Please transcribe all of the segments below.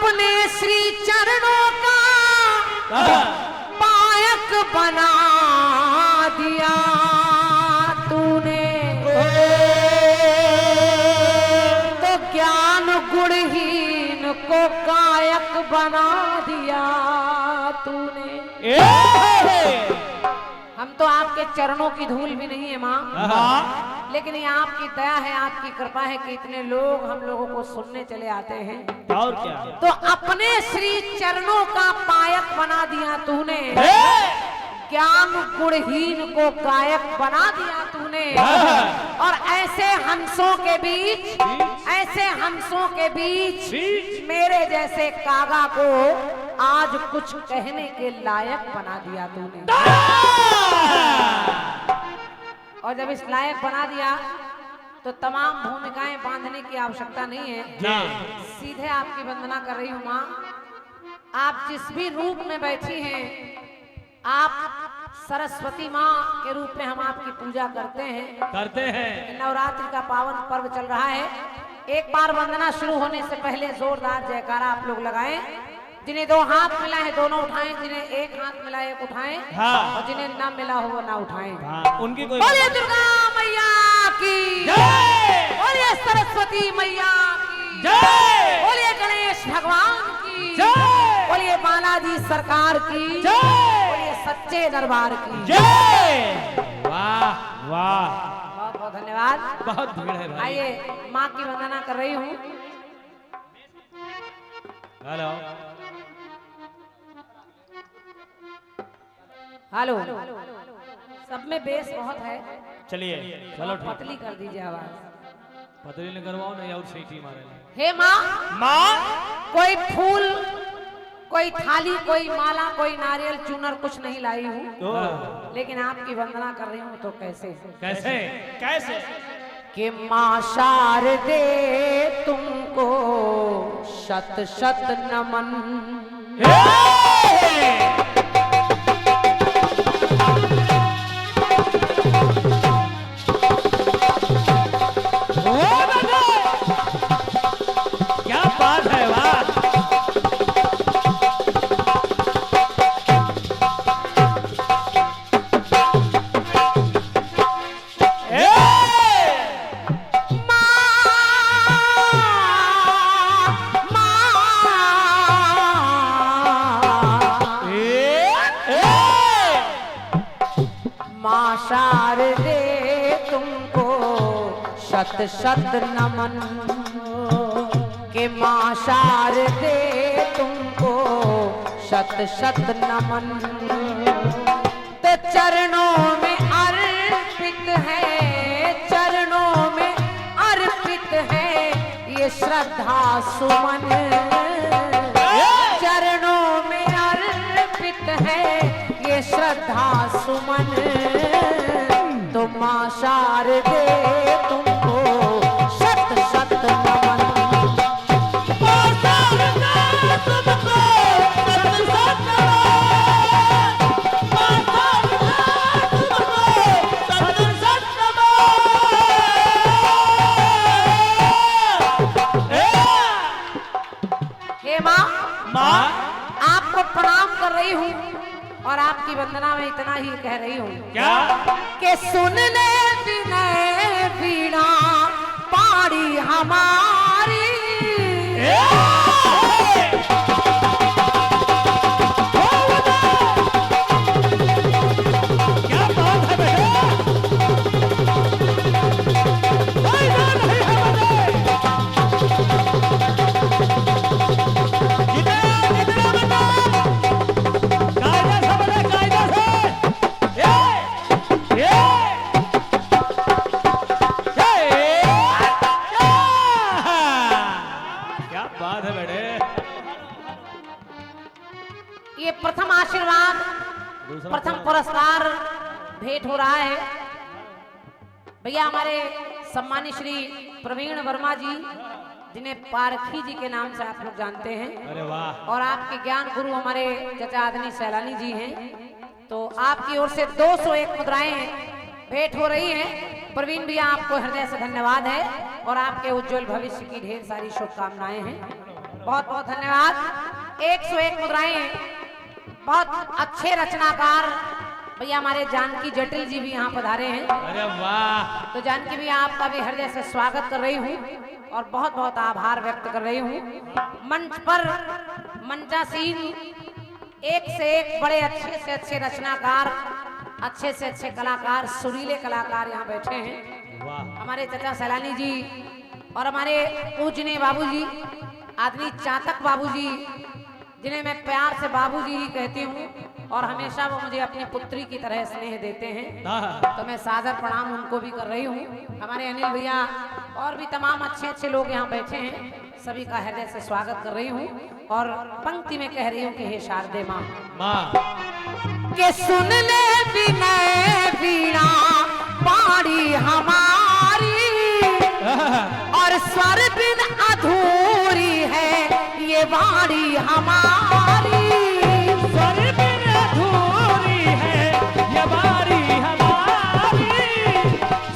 अपने श्री चरणों का पायक बना दिया तूने, तो ज्ञान गुणहीन को कायक बना दिया तूने। हम तो आपके चरणों की धूल भी नहीं है माँ, लेकिन ये आपकी दया है, आपकी कृपा है कि इतने लोग हम लोगों को सुनने चले आते हैं। और क्या? तो अपने श्री चरणों का पायक बना दिया तूने, ज्ञान गुणहीन को गायक बना दिया तूने। और ऐसे हंसों के बीच, ऐसे हंसों के बीच मेरे जैसे कागा को आज कुछ कहने के लायक बना दिया तूने। और जब इस लायक बना दिया तो तमाम भूमिकाएं बांधने की आवश्यकता नहीं है, सीधे आपकी वंदना कर रही हूँ माँ। आप जिस भी रूप में बैठी हैं, आप सरस्वती माँ के रूप में हम आपकी पूजा करते हैं। नवरात्रि का पावन पर्व चल रहा है। एक बार वंदना शुरू होने से पहले जोरदार जयकारा आप लोग लगाएं। जिन्हें 2 हाथ मिला है दोनों उठाएं, जिन्हें 1 हाथ मिला है 1 उठाएं, और जिन्हें ना मिला हो वो ना उठाएं। उनकी कोई बोलिए दुर्गा मैया की जय, बोलिए सरस्वती मैया की जय, बोलिए गणेश भगवान की जय, बोलिए बालाजी सरकार की जय, बोलिए सच्चे दरबार की जय। वाह वाह, बहुत बहुत धन्यवाद। बहुत भीड़ है भाई। आइए माँ की वंदना कर रही हूँ। हेलो हेलो, सब में बेस बहुत है, चलिए, चलो ठीक। पतली कर दीजिए आवाज। पतली ने करवाओ नहीं और सीटी मारे। हे माँ, कोई फूल, कोई थाली, कोई माला, कोई नारियल चूनर कुछ नहीं लाई हूँ, लेकिन आपकी वंदना कर रही हूँ। तो कैसे कैसे कैसे कि माँ शारदे तुमको शत शत नमन। क्या बात है, वाह। माँ शारदे तुमको शत शत नमन, के माँ शारदे तुमको शत शत नमन। ते चरणों में अर्पित है, चरणों में अर्पित है ये श्रद्धा सुमन। चरणों में अर्पित है ये श्रद्धा सुमन। तो माँ शारदे तुमको शत शत नमन। माँ शारदे तुमको शत शत नमन। माँ शारदे तुमको शत शत नमन। हे माँ, आपको प्रणाम कर रही हूँ और आपकी वंदना में इतना ही कह रही हूँ क्या कि सुन ले विनय वीणा पारी हमारी। क्या बात है ये प्रथम आशीर्वाद, प्रथम पुरस्कार भेंट हो रहा है भैया हमारे सम्मानित श्री प्रवीण वर्मा जी, जिन्हें पारखी जी के नाम से आप लोग जानते हैं। अरे वाह। और आपके ज्ञान गुरु हमारे चचा आदनी सैलानी जी हैं। तो आपकी ओर से 201 मुद्राएं भेंट हो रही हैं। प्रवीण भैया आपको हृदय से धन्यवाद है और आपके उज्जवल भविष्य की ढेर सारी शुभकामनाएं हैं। बहुत बहुत धन्यवाद। 101 मुद्राएं, बहुत अच्छे रचनाकार भैया हमारे जानकी जटिल जी भी यहाँ पधारे हैं। अरे वाह, तो जानकी भी आपका भी हृदय से स्वागत कर रही हूँ और बहुत बहुत आभार व्यक्त कर रही हूँ। मंच पर मंचासीन एक से एक बड़े अच्छे से अच्छे रचनाकार, अच्छे से अच्छे कलाकार, सुरीले कलाकार यहाँ बैठे हैं। वाह, हमारे चाचा सैलानी जी और हमारे पूजनीय बाबूजी आदमी चातक बाबूजी, जिन्हें मैं प्यार से बाबूजी ही कहती हूँ और हमेशा वो मुझे अपनी पुत्री की तरह स्नेह देते हैं, तो मैं सादर प्रणाम उनको भी कर रही हूँ। हमारे अनिल भैया और भी तमाम अच्छे अच्छे लोग यहाँ बैठे हैं, सभी का हृदय से स्वागत कर रही हूँ और पंक्ति में कह रही हूँ कि हे शारदे माँ, के सुन ले विनय वीणा पाड़ी हमारी और स्वर बिन अधूरी है ये वाणी हमारी। स्वर बिन अधूरी है ये वाणी हमारी,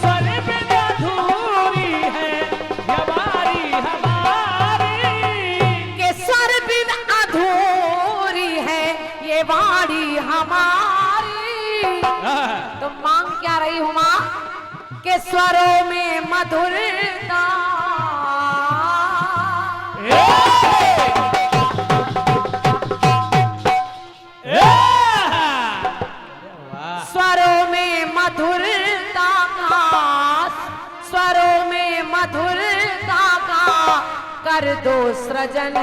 स्वर बिन अधूरी है ये वाणी हमारी, के स्वर बिन अधूरी है ये वाणी हमारी। तो मांग क्या रही हूँ माँ, के स्वरों में मधुरता, स्वरों में मधुरता का, स्वरों में मधुरता का कर दो सृजन,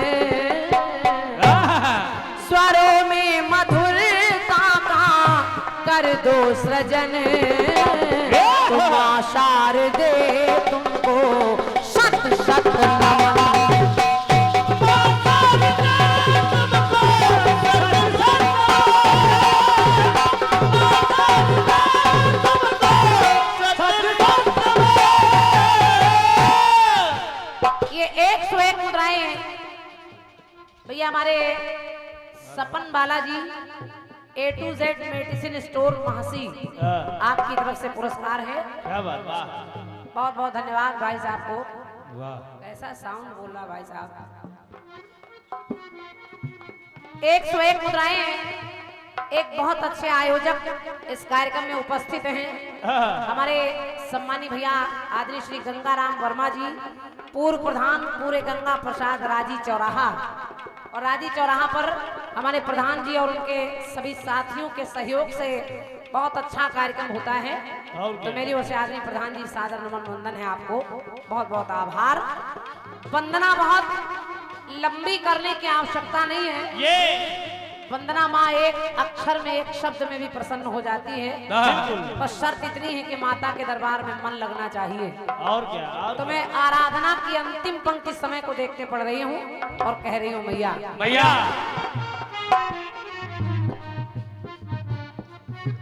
स्वरों में मधुरता का कर दो सृजन। तुम शारदे तुमको शत शत नमन। ये 101 मुद्राएं हैं भैया हमारे Sapan Balaji A to Z medicine store Mahasi, आपकी तरफ से पुरस्कार है। क्या बात, वाह, बहुत बहुत धन्यवाद भाई साहब को। वाह, ऐसा साउंड बोल रहा भाई साहब। 101 मुद्राएं हैं। एक बहुत अच्छे आयोजक इस कार्यक्रम में उपस्थित हैं, हमारे सम्मानी भैया आदरणीय श्री गंगाराम वर्मा जी, पूर्व प्रधान पूरे गंगा प्रसाद राजी चौराहा। और राजी चौराहा पर हमारे प्रधान जी और उनके सभी साथियों के सहयोग से बहुत अच्छा कार्यक्रम होता है। तो मेरी ओर से आदरणीय प्रधान जी सादर नमन वंदन है आपको, बहुत बहुत आभार। वंदना बहुत लंबी करने की आवश्यकता नहीं है, ये वंदना माँ एक अक्षर में एक शब्द में भी प्रसन्न हो जाती है, बस शर्त इतनी है कि माता के दरबार में मन लगना चाहिए। और क्या, और तो मैं आराधना की अंतिम पंक्ति समय को देखते पढ़ रही हूँ और कह रही हूँ मैया, भैया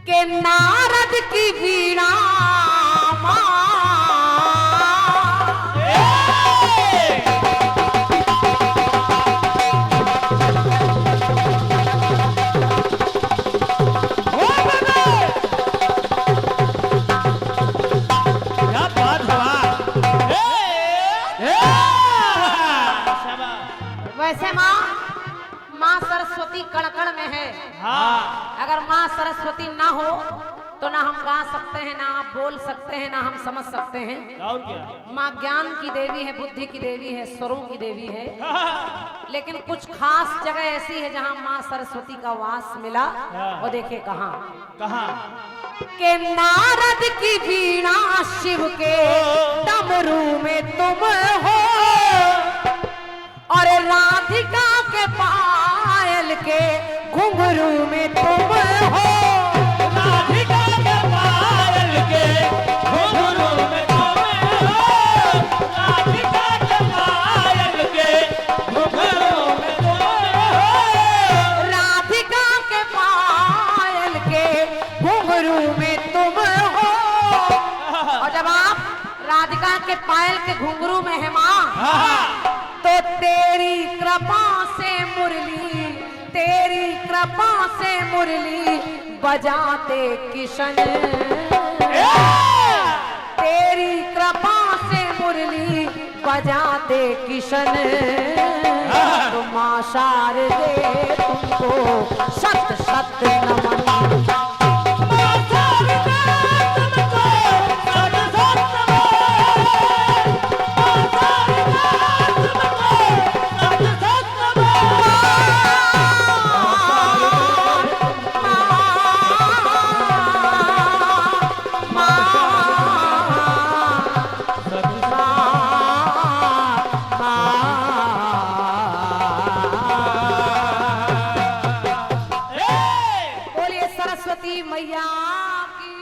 के नारद की वीणा वैसे माँ सरस्वती कण-कण में है। हाँ, अगर माँ सरस्वती ना हो तो ना हम गा सकते हैं, ना आप बोल सकते हैं, ना हम समझ सकते हैं। और क्या, माँ ज्ञान की देवी है, बुद्धि की देवी है, स्वरों की देवी है। लेकिन कुछ खास जगह ऐसी है जहाँ माँ सरस्वती का वास मिला, वो देखिए कहाँ, कहाँ, के नारद की वीणा शिव के डमरू में तुम हो और राधिका के पायल के घुंघरू में तुम हो। राधिका के पायल के घुंघरू में तुम हो, राधिका के पायल के घुंघरू में तुम हो, राधिका के पायल के घुंघरू में तुम हो। और जब आप राधिका के पायल के घुंघरू में है माँ, तो तेरी कृपा से मुरली, तेरी कृपा से मुरली बजाते किशन, तेरी कृपा से मुरली बजाते किशन तो माँ शारदे तुमको सत सत नमन। बोलिए सरस्वती मैया की